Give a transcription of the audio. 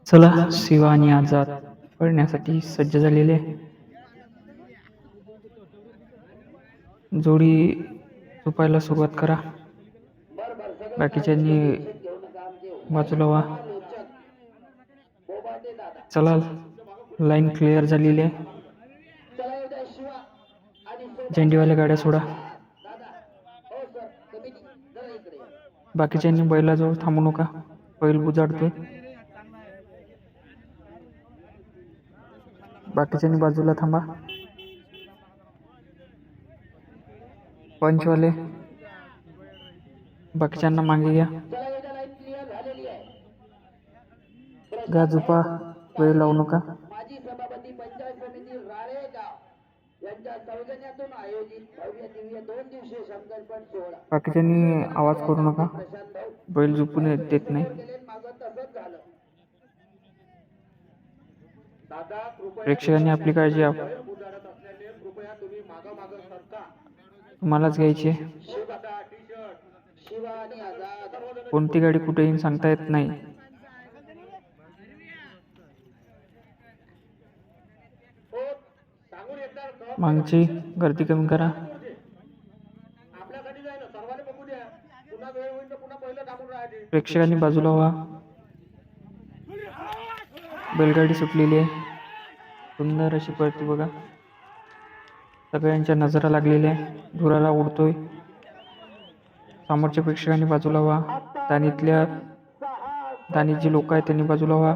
चला, शिवा आणि आझाद पळण्यासाठी सज्ज झालेले. जोडी झोपायला सुरुवात करा. बाकीच्यांनी बाजूला व्हा. चला, लाईन क्लिअर झालेली आहे. झेंडीवाल्या गाड्या सोडा. बाकीच्यांनी बैलाजवळ थांबू नका, बैल बुजाडतोय. बाकीच्यांनी बाजूला थांबा. पंचवाले बाकीच्यांना मागे घ्या. घ्या झोपा, वेळ लावू नका. माजी सभापती पंचायत समिती राळेगाव यांच्या सौजन्यातून आयोजित भव्य दिव्य 2 दिवसीय संकल्पन सोहळा. बाकीच्यांनी आवाज करू नका, बैल झोपून देत नाही. प्रेक्षकांनी आपली काळजी तुम्हालाच घ्यायची आहे. कोणती गाडी कुठे येईन सांगता येत नाही. मागची गर्दी कमी करा. प्रेक्षकांनी बाजूला व्हा. बैलगाडी सुटलेली आहे. सुंदर अशी पळती बघा. सगळ्यांच्या नजरा लागलेल्या आहे. धुराला उडतोय. समोरच्या प्रेक्षकांनी बाजूला व्हा. दानीतल्या जी लोक आहेत त्यांनी बाजूला व्हा.